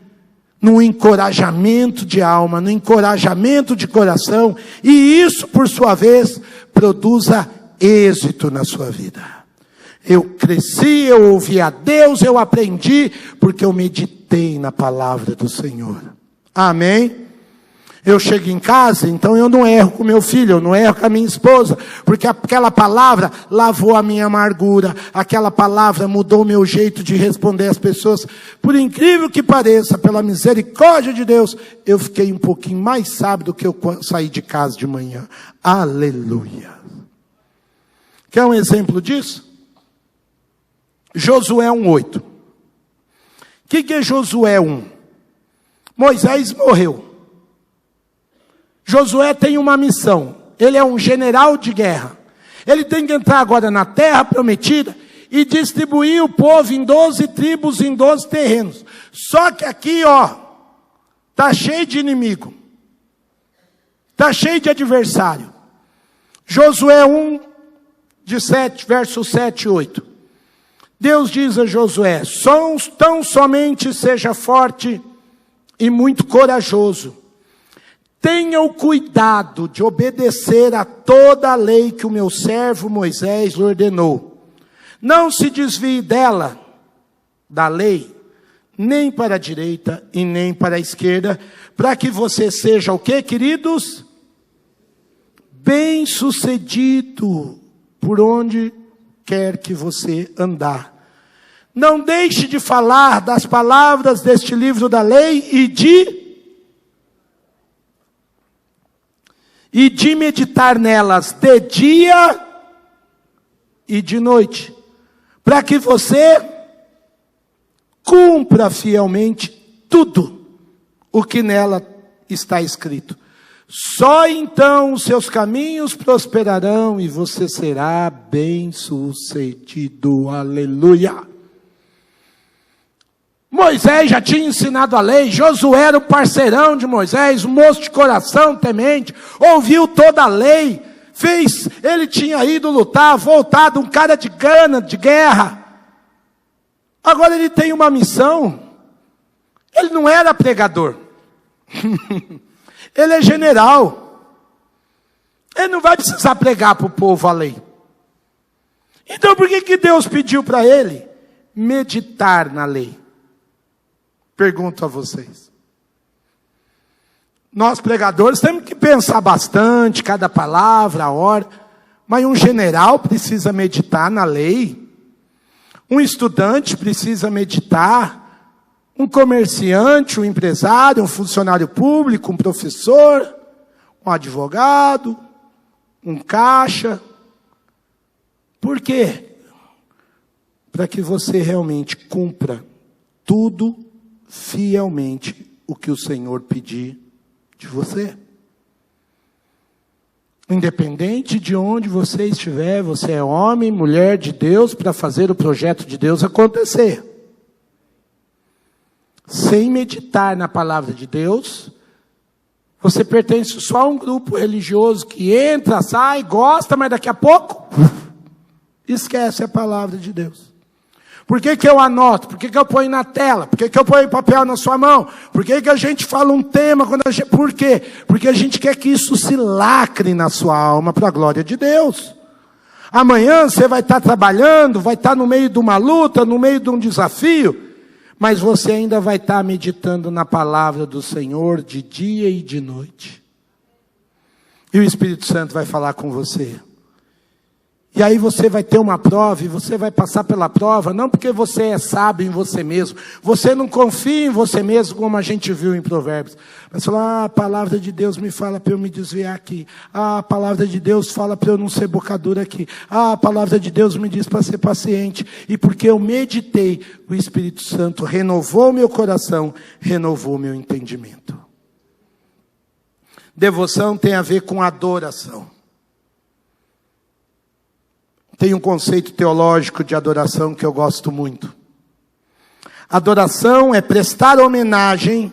[SPEAKER 1] num encorajamento de alma, num encorajamento de coração, e isso, por sua vez, produza êxito na sua vida. Eu cresci, eu ouvi a Deus, eu aprendi, porque eu meditei na palavra do Senhor. Amém? Eu chego em casa, então eu não erro com meu filho, eu não erro com a minha esposa, porque aquela palavra lavou a minha amargura, aquela palavra mudou o meu jeito de responder às pessoas. Por incrível que pareça, pela misericórdia de Deus, eu fiquei um pouquinho mais sábio do que eu saí de casa de manhã. Aleluia. Quer um exemplo disso? Josué 1:8. O que é Josué 1? Moisés morreu. Josué tem uma missão. Ele é um general de guerra. Ele tem que entrar agora na terra prometida e distribuir o povo em 12 tribos, em 12 terrenos. Só que aqui, tá cheio de inimigo. Tá cheio de adversário. Josué 1, versos 7 e 8. Deus diz a Josué: tão somente seja forte e muito corajoso. Tenha o cuidado de obedecer a toda a lei que o meu servo Moisés lhe ordenou. Não se desvie dela, da lei, nem para a direita e nem para a esquerda, para que você seja o quê, queridos? Bem-sucedido por onde quer que você andar. Não deixe de falar das palavras deste livro da lei e de meditar nelas de dia e de noite, para que você cumpra fielmente tudo o que nela está escrito. Só então os seus caminhos prosperarão e você será bem-sucedido. Aleluia! Moisés já tinha ensinado a lei, Josué era o parceirão de Moisés, um moço de coração temente, ouviu toda a lei, ele tinha ido lutar, voltado, um cara de gana, de guerra. Agora ele tem uma missão. Ele não era pregador. Ele é general. Ele não vai precisar pregar para o povo a lei. Então por que Deus pediu para ele meditar na lei? Pergunto a vocês. Nós pregadores temos que pensar bastante, cada palavra, a hora. Mas um general precisa meditar na lei. Um estudante precisa meditar. Um comerciante, um empresário, um funcionário público, um professor, um advogado, um caixa. Por quê? Para que você realmente cumpra tudo fielmente o que o Senhor pedir de você. Independente de onde você estiver, você é homem, mulher de Deus para fazer o projeto de Deus acontecer. Sem meditar na palavra de Deus, você pertence só a um grupo religioso que entra, sai, gosta, mas daqui a pouco esquece a palavra de Deus. Por que eu anoto? Por que eu ponho na tela? Por que eu ponho papel na sua mão? Por que a gente fala um tema? Por quê? Porque a gente quer que isso se lacre na sua alma para a glória de Deus. Amanhã você vai estar trabalhando, vai estar no meio de uma luta, no meio de um desafio, mas você ainda vai estar meditando na palavra do Senhor de dia e de noite. E o Espírito Santo vai falar com você. E aí você vai ter uma prova, e você vai passar pela prova, não porque você é sábio em você mesmo, você não confia em você mesmo, como a gente viu em Provérbios. Mas fala, a palavra de Deus me fala para eu me desviar aqui. A palavra de Deus fala para eu não ser bocadura aqui. A palavra de Deus me diz para ser paciente. E porque eu meditei, o Espírito Santo renovou meu coração, renovou meu entendimento. Devoção tem a ver com adoração. Tem um conceito teológico de adoração que eu gosto muito. Adoração é prestar homenagem,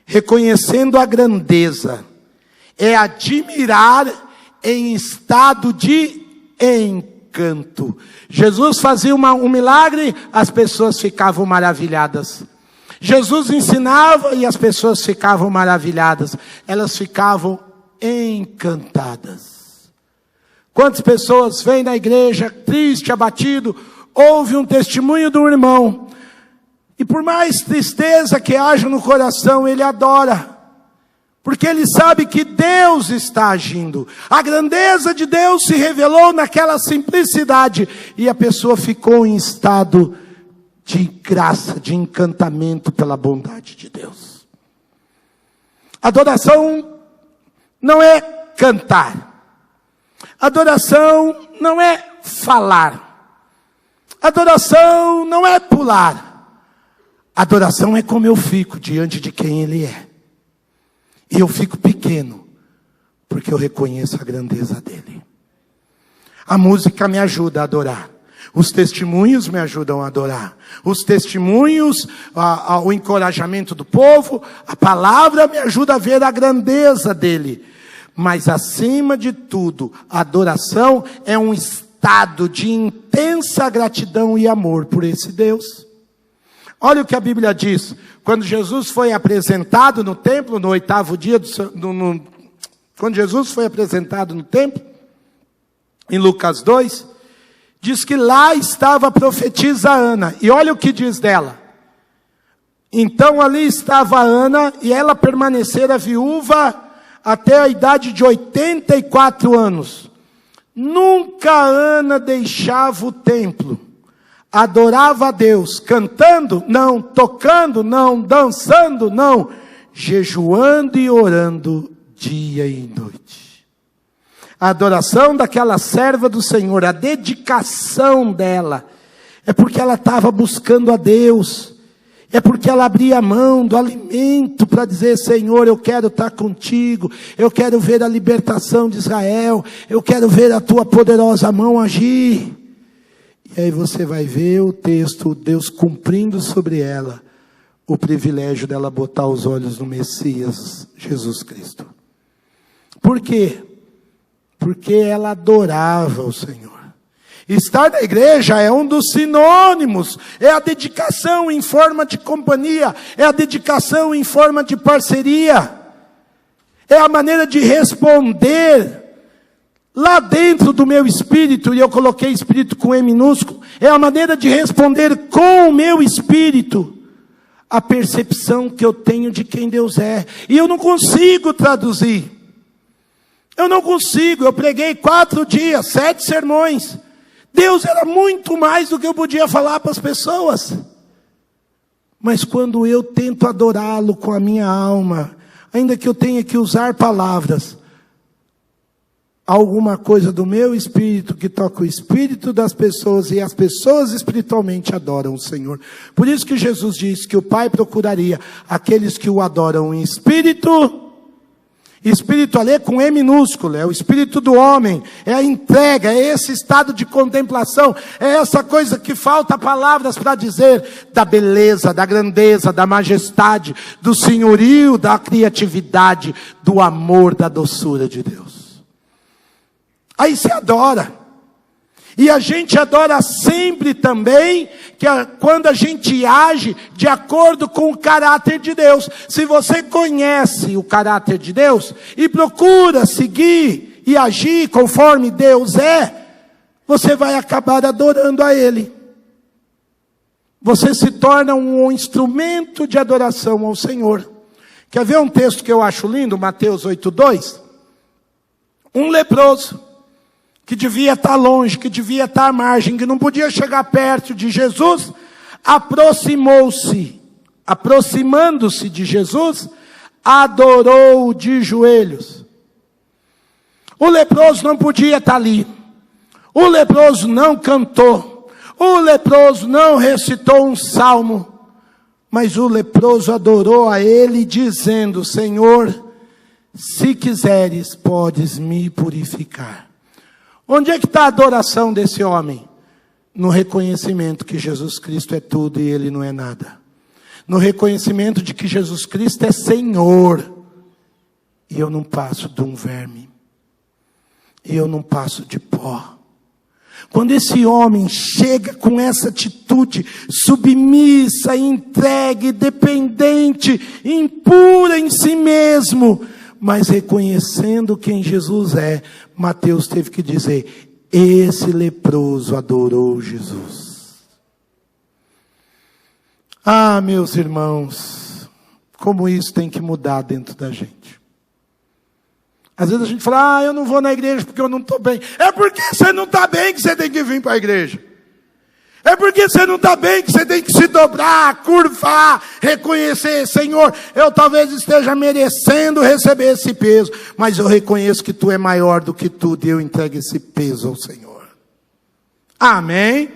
[SPEAKER 1] reconhecendo a grandeza. É admirar em estado de encanto. Jesus fazia um milagre, as pessoas ficavam maravilhadas. Jesus ensinava e as pessoas ficavam maravilhadas. Elas ficavam encantadas. Quantas pessoas vêm na igreja, triste, abatido, ouve um testemunho de um irmão, e por mais tristeza que haja no coração, ele adora, porque ele sabe que Deus está agindo. A grandeza de Deus se revelou naquela simplicidade, e a pessoa ficou em estado de graça, de encantamento pela bondade de Deus. Adoração não é cantar. Adoração não é falar. Adoração não é pular. Adoração é como eu fico diante de quem Ele é. E eu fico pequeno, porque eu reconheço a grandeza dEle. A música me ajuda a adorar. Os testemunhos me ajudam a adorar. Os testemunhos, o encorajamento do povo, a palavra me ajuda a ver a grandeza dEle. Mas acima de tudo, a adoração é um estado de intensa gratidão e amor por esse Deus. Olha o que a Bíblia diz. Quando Jesus foi apresentado no templo, no 8º dia, quando Jesus foi apresentado no templo, em Lucas 2, diz que lá estava a profetisa Ana. E olha o que diz dela. Então ali estava Ana, e ela permanecera viúva até a idade de 84 anos. Nunca Ana deixava o templo. Adorava a Deus, cantando? Não. Tocando? Não. Dançando? Não. Jejuando e orando dia e noite. A adoração daquela serva do Senhor, a dedicação dela, é porque ela estava buscando a Deus. É porque ela abria a mão do alimento para dizer, Senhor, eu quero estar contigo, eu quero ver a libertação de Israel, eu quero ver a tua poderosa mão agir. E aí você vai ver o texto, Deus cumprindo sobre ela o privilégio dela botar os olhos no Messias, Jesus Cristo. Por quê? Porque ela adorava o Senhor. Estar na igreja é um dos sinônimos, é a dedicação em forma de companhia, é a dedicação em forma de parceria, é a maneira de responder lá dentro do meu espírito, e eu coloquei espírito com E minúsculo, é a maneira de responder com o meu espírito, a percepção que eu tenho de quem Deus é, e eu não consigo traduzir, eu preguei 4 dias, 7 sermões, Deus era muito mais do que eu podia falar para as pessoas. Mas quando eu tento adorá-lo com a minha alma, ainda que eu tenha que usar palavras, alguma coisa do meu espírito que toca o espírito das pessoas, e as pessoas espiritualmente adoram o Senhor. Por isso que Jesus disse que o Pai procuraria aqueles que o adoram em espírito Espírito ali com E minúsculo, é o espírito do homem, é a entrega, é esse estado de contemplação, é essa coisa que falta palavras para dizer, da beleza, da grandeza, da majestade, do senhorio, da criatividade, do amor, da doçura de Deus. Aí se adora. E a gente adora sempre também, quando a gente age de acordo com o caráter de Deus. Se você conhece o caráter de Deus e procura seguir e agir conforme Deus é, você vai acabar adorando a Ele. Você se torna um instrumento de adoração ao Senhor. Quer ver um texto que eu acho lindo? Mateus 8:2. Um leproso, que devia estar longe, que devia estar à margem, que não podia chegar perto de Jesus, aproximando-se de Jesus, adorou-o de joelhos. O leproso não podia estar ali. O leproso não cantou. O leproso não recitou um salmo. Mas o leproso adorou a ele, dizendo: Senhor, se quiseres, podes me purificar. Onde é que está a adoração desse homem? No reconhecimento que Jesus Cristo é tudo e Ele não é nada. No reconhecimento de que Jesus Cristo é Senhor. E eu não passo de um verme. E eu não passo de pó. Quando esse homem chega com essa atitude submissa, entregue, dependente, impura em si mesmo, mas reconhecendo quem Jesus é, Mateus teve que dizer: esse leproso adorou Jesus. Ah, meus irmãos, como isso tem que mudar dentro da gente. Às vezes a gente fala: eu não vou na igreja porque eu não estou bem. É porque você não está bem que você tem que vir para a igreja. É porque você não está bem que você tem que se dobrar, curvar, reconhecer: Senhor, eu talvez esteja merecendo receber esse peso, mas eu reconheço que Tu é maior do que tudo e eu entrego esse peso ao Senhor. Amém?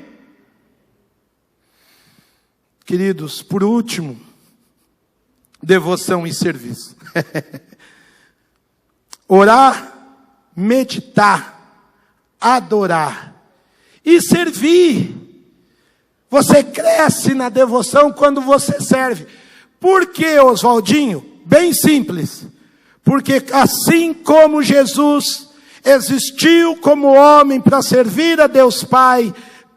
[SPEAKER 1] Queridos, por último, devoção e serviço. Orar, meditar, adorar e servir. Você cresce na devoção quando você serve. Por que, Oswaldinho? Bem simples. Porque assim como Jesus existiu como homem para servir a Deus Pai,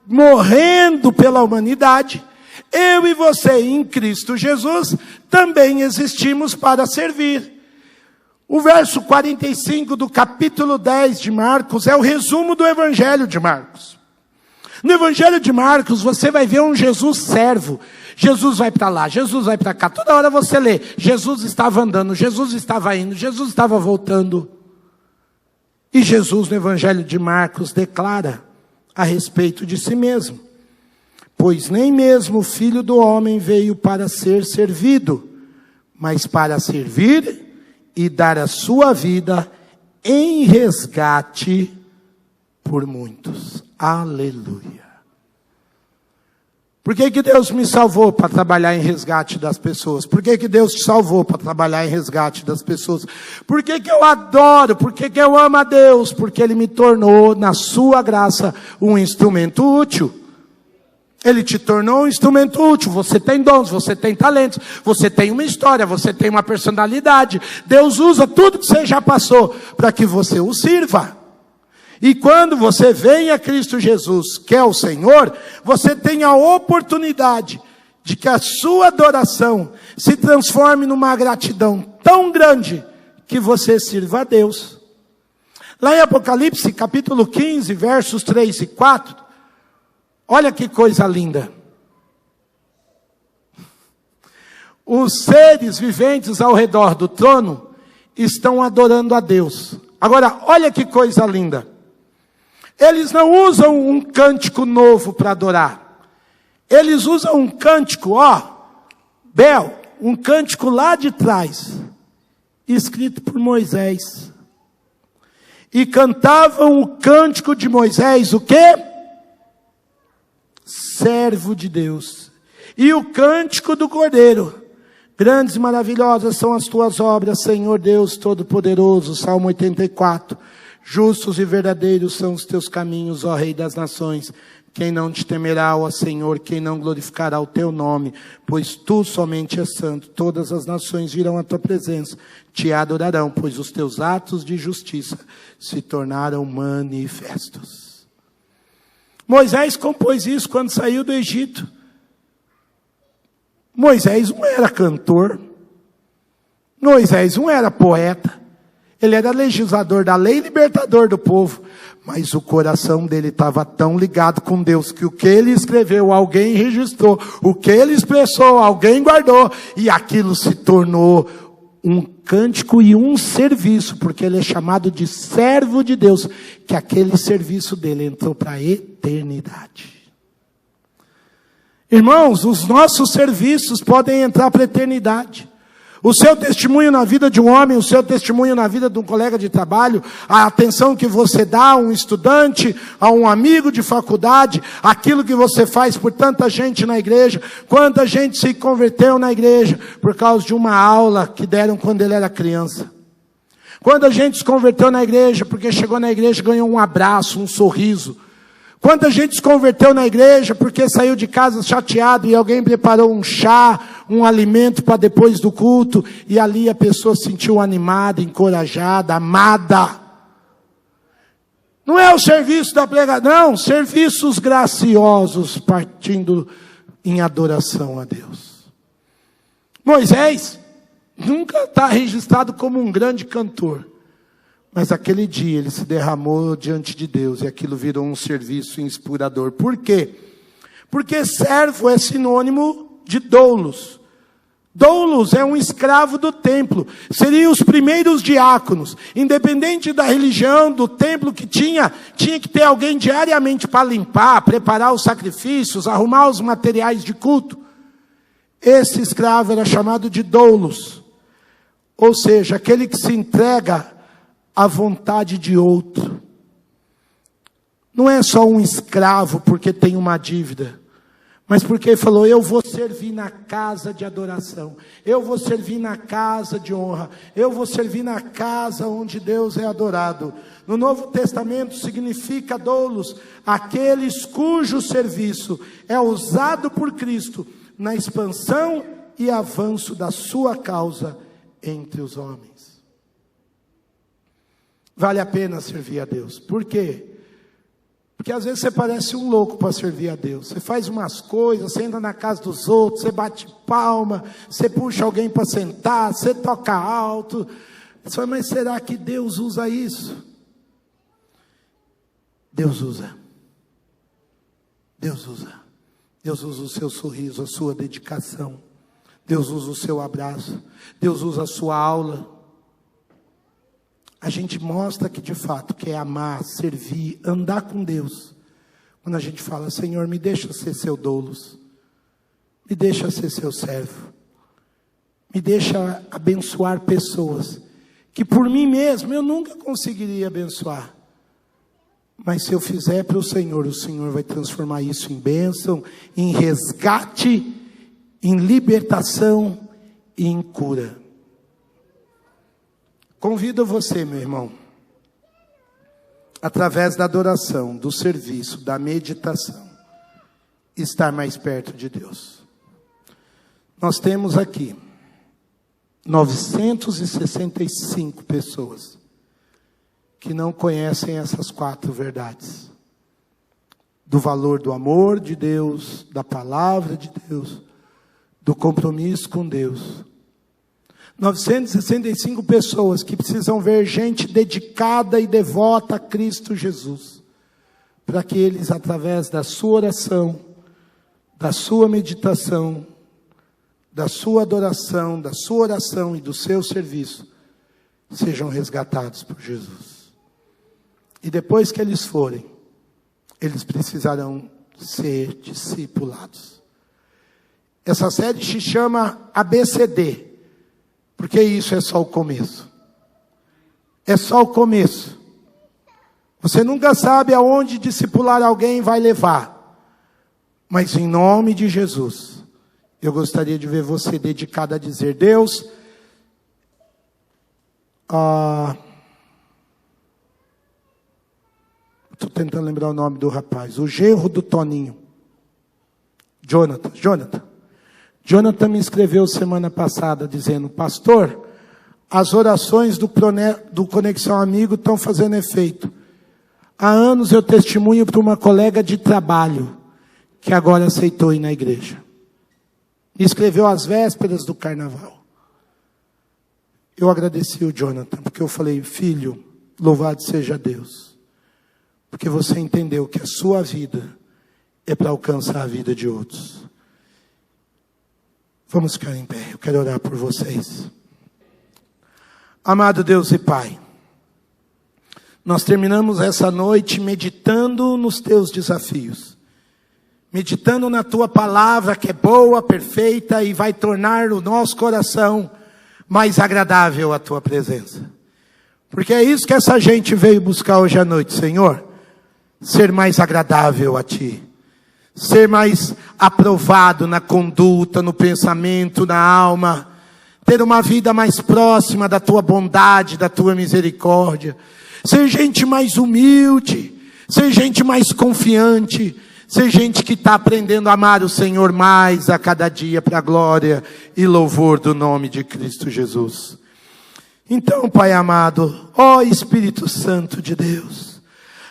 [SPEAKER 1] morrendo pela humanidade, eu e você em Cristo Jesus também existimos para servir. O verso 45 do capítulo 10 de Marcos é o resumo do Evangelho de Marcos. No Evangelho de Marcos, você vai ver um Jesus servo. Jesus vai para lá, Jesus vai para cá. Toda hora você lê: Jesus estava andando, Jesus estava indo, Jesus estava voltando. E Jesus, no Evangelho de Marcos, declara a respeito de si mesmo: pois nem mesmo o Filho do Homem veio para ser servido, mas para servir e dar a sua vida em resgate por muitos. Aleluia. Por que Deus me salvou para trabalhar em resgate das pessoas? Por que Deus te salvou para trabalhar em resgate das pessoas? Por que eu adoro? Por que eu amo a Deus? Porque Ele me tornou, na sua graça, um instrumento útil. Ele te tornou um instrumento útil. Você tem dons, você tem talentos, você tem uma história, você tem uma personalidade. Deus usa tudo que você já passou para que você o sirva. E quando você vem a Cristo Jesus, que é o Senhor, você tem a oportunidade de que a sua adoração se transforme numa gratidão tão grande que você sirva a Deus. Lá em Apocalipse, capítulo 15, versos 3 e 4, olha que coisa linda. Os seres viventes ao redor do trono estão adorando a Deus. Agora, olha que coisa linda. Eles não usam um cântico novo para adorar. Eles usam um cântico, Bel, um cântico lá de trás, escrito por Moisés. E cantavam o cântico de Moisés, o quê? Servo de Deus. E o cântico do Cordeiro, Grandes e maravilhosas são as tuas obras, Senhor Deus Todo-Poderoso. Salmo 84. Justos e verdadeiros são os teus caminhos, ó Rei das nações. Quem não te temerá, ó Senhor, quem não glorificará o teu nome, pois tu somente és santo. Todas as nações virão à tua presença, te adorarão, pois os teus atos de justiça se tornaram manifestos. Moisés compôs isso quando saiu do Egito. Moisés não era cantor, Moisés não era poeta, ele era legislador da lei e libertador do povo, mas o coração dele estava tão ligado com Deus, que o que ele escreveu, alguém registrou, o que ele expressou, alguém guardou, e aquilo se tornou um cântico e um serviço, porque ele é chamado de servo de Deus, que aquele serviço dele entrou para a eternidade. Irmãos, os nossos serviços podem entrar para a eternidade. O seu testemunho na vida de um homem, o seu testemunho na vida de um colega de trabalho, a atenção que você dá a um estudante, a um amigo de faculdade, aquilo que você faz por tanta gente na igreja, quanta gente se converteu na igreja por causa de uma aula que deram quando ele era criança. Quanta gente se converteu na igreja porque chegou na igreja e ganhou um abraço, um sorriso. Quanta gente se converteu na igreja porque saiu de casa chateado e alguém preparou um chá, um alimento para depois do culto, e ali a pessoa se sentiu animada, encorajada, amada. Não é o serviço da pregação, não, serviços graciosos partindo em adoração a Deus. Moisés nunca está registrado como um grande cantor. Mas aquele dia ele se derramou diante de Deus e aquilo virou um serviço inspirador. Por quê? Porque servo é sinônimo de doulos. Doulos é um escravo do templo. Seriam os primeiros diáconos. Independente da religião, do templo que tinha que ter alguém diariamente para limpar, preparar os sacrifícios, arrumar os materiais de culto. Esse escravo era chamado de doulos. Ou seja, aquele que se entrega à vontade de outro. Não é só um escravo porque tem uma dívida, mas porque ele falou, eu vou servir na casa de adoração, eu vou servir na casa de honra, eu vou servir na casa onde Deus é adorado. No Novo Testamento significa doulos, aqueles cujo serviço é usado por Cristo na expansão e avanço da sua causa entre os homens. Vale a pena servir a Deus. Por quê? Porque às vezes você parece um louco para servir a Deus. Você faz umas coisas, você entra na casa dos outros, você bate palma, você puxa alguém para sentar, você toca alto. Você fala, mas será que Deus usa isso? Deus usa. Deus usa. Deus usa o seu sorriso, a sua dedicação. Deus usa o seu abraço. Deus usa a sua aula. A gente mostra que de fato quer amar, servir, andar com Deus. Quando a gente fala, Senhor, me deixa ser seu doulos. Me deixa ser seu servo. Me deixa abençoar pessoas que por mim mesmo eu nunca conseguiria abençoar. Mas se eu fizer para o Senhor vai transformar isso em bênção, em resgate, em libertação e em cura. Convido você, meu irmão, através da adoração, do serviço, da meditação, estar mais perto de Deus. Nós temos aqui 965 pessoas que não conhecem essas 4 verdades. Do valor do amor de Deus, da palavra de Deus, do compromisso com Deus. 965 pessoas que precisam ver gente dedicada e devota a Cristo Jesus, para que eles, através da sua oração, da sua meditação, da sua adoração, da sua oração e do seu serviço, sejam resgatados por Jesus. E depois que eles forem, eles precisarão ser discipulados. Essa série se chama ABCD. Porque isso é só o começo. É só o começo. Você nunca sabe aonde discipular alguém vai levar. Mas em nome de Jesus, eu gostaria de ver você dedicado a dizer: Deus, estou tentando lembrar o nome do rapaz, o genro do Toninho, Jonathan me escreveu semana passada dizendo: pastor, as orações do Conexão Amigo estão fazendo efeito. Há anos eu testemunho para uma colega de trabalho que agora aceitou ir na igreja. Me escreveu às vésperas do carnaval. Eu agradeci o Jonathan, porque eu falei: filho, louvado seja Deus, porque você entendeu que a sua vida é para alcançar a vida de outros. Vamos ficar em pé, eu quero orar por vocês. Amado Deus e Pai, nós terminamos essa noite meditando nos teus desafios, meditando na tua palavra que é boa, perfeita e vai tornar o nosso coração mais agradável à tua presença. Porque é isso que essa gente veio buscar hoje à noite, Senhor. Ser mais agradável a ti. Ser mais aprovado na conduta, no pensamento, na alma. Ter uma vida mais próxima da tua bondade, da tua misericórdia. Ser gente mais humilde. Ser gente mais confiante. Ser gente que está aprendendo a amar o Senhor mais a cada dia para a glória e louvor do nome de Cristo Jesus. Então, Pai amado, ó Espírito Santo de Deus,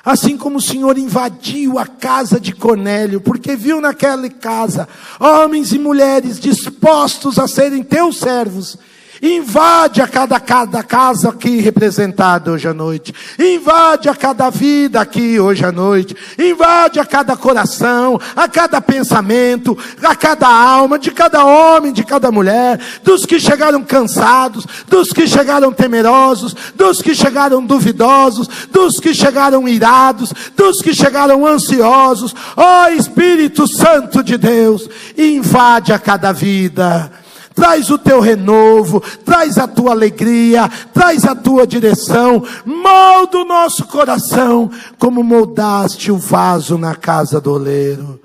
[SPEAKER 1] assim como o Senhor invadiu a casa de Cornélio, porque viu naquela casa homens e mulheres dispostos a serem teus servos, invade a cada casa aqui representada hoje à noite. Invade a cada vida aqui hoje à noite. Invade a cada coração, a cada pensamento, a cada alma, de cada homem, de cada mulher, dos que chegaram cansados, dos que chegaram temerosos, dos que chegaram duvidosos, dos que chegaram irados, dos que chegaram ansiosos. Ó Espírito Santo de Deus, invade a cada vida. Traz o teu renovo, traz a tua alegria, traz a tua direção, molda o nosso coração, como moldaste o vaso na casa do oleiro.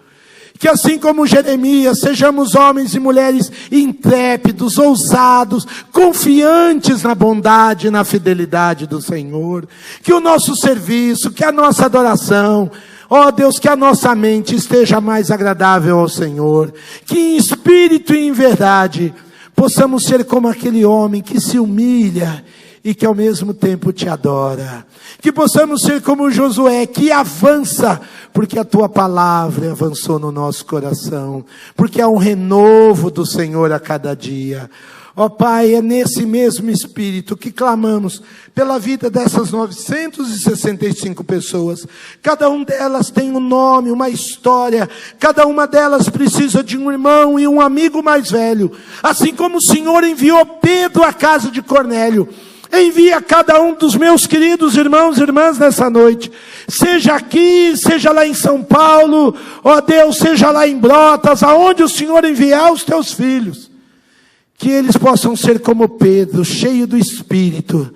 [SPEAKER 1] Que assim como Jeremias, sejamos homens e mulheres intrépidos, ousados, confiantes na bondade e na fidelidade do Senhor. Que o nosso serviço, que a nossa adoração, ó Deus, que a nossa mente esteja mais agradável ao Senhor. Que em espírito e em verdade possamos ser como aquele homem que se humilha e que ao mesmo tempo te adora. Que possamos ser como Josué, que avança, porque a tua palavra avançou no nosso coração. Porque há um renovo do Senhor a cada dia. Ó Pai, é nesse mesmo espírito que clamamos pela vida dessas 965 pessoas. Cada uma delas tem um nome, uma história. Cada uma delas precisa de um irmão e um amigo mais velho. Assim como o Senhor enviou Pedro à casa de Cornélio, envia cada um dos meus queridos irmãos e irmãs nessa noite. Seja aqui, seja lá em São Paulo, ó Deus, seja lá em Brotas, aonde o Senhor enviar os teus filhos. Que eles possam ser como Pedro, cheio do Espírito,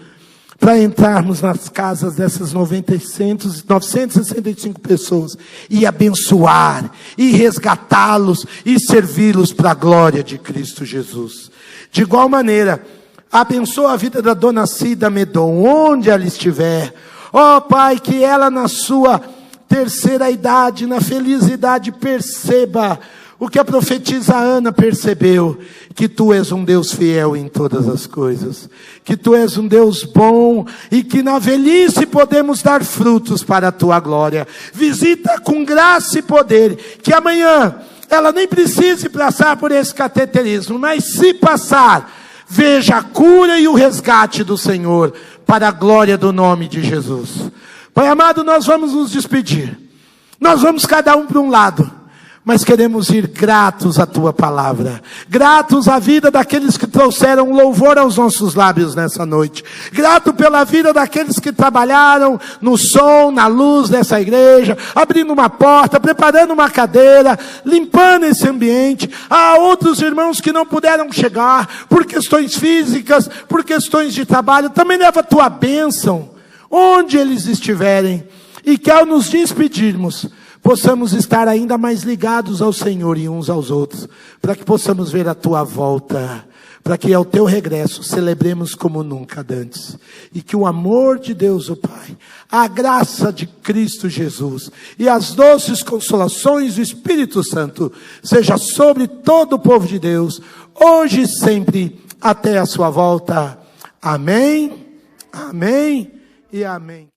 [SPEAKER 1] para entrarmos nas casas dessas 965 pessoas e abençoar, e resgatá-los, e servi-los para a glória de Cristo Jesus. De igual maneira, abençoa a vida da dona Cida Medon, onde ela estiver. Ó Pai, que ela na sua terceira idade, na feliz idade, perceba o que a profetisa Ana percebeu, que tu és um Deus fiel em todas as coisas, que tu és um Deus bom, e que na velhice podemos dar frutos para a tua glória. Visita com graça e poder, que amanhã ela nem precise passar por esse cateterismo, mas se passar, veja a cura e o resgate do Senhor, para a glória do nome de Jesus. Pai amado, nós vamos nos despedir, nós vamos cada um para um lado, mas queremos ir gratos à tua palavra, gratos à vida daqueles que trouxeram louvor aos nossos lábios nessa noite, grato pela vida daqueles que trabalharam no som, na luz dessa igreja, abrindo uma porta, preparando uma cadeira, limpando esse ambiente. Há outros irmãos que não puderam chegar, por questões físicas, por questões de trabalho. Também leva a tua bênção, onde eles estiverem. E que ao nos despedirmos, possamos estar ainda mais ligados ao Senhor e uns aos outros, para que possamos ver a tua volta, para que ao teu regresso celebremos como nunca antes. E que o amor de Deus o Pai, a graça de Cristo Jesus e as doces consolações do Espírito Santo seja sobre todo o povo de Deus, hoje e sempre, até a sua volta. Amém, amém e amém.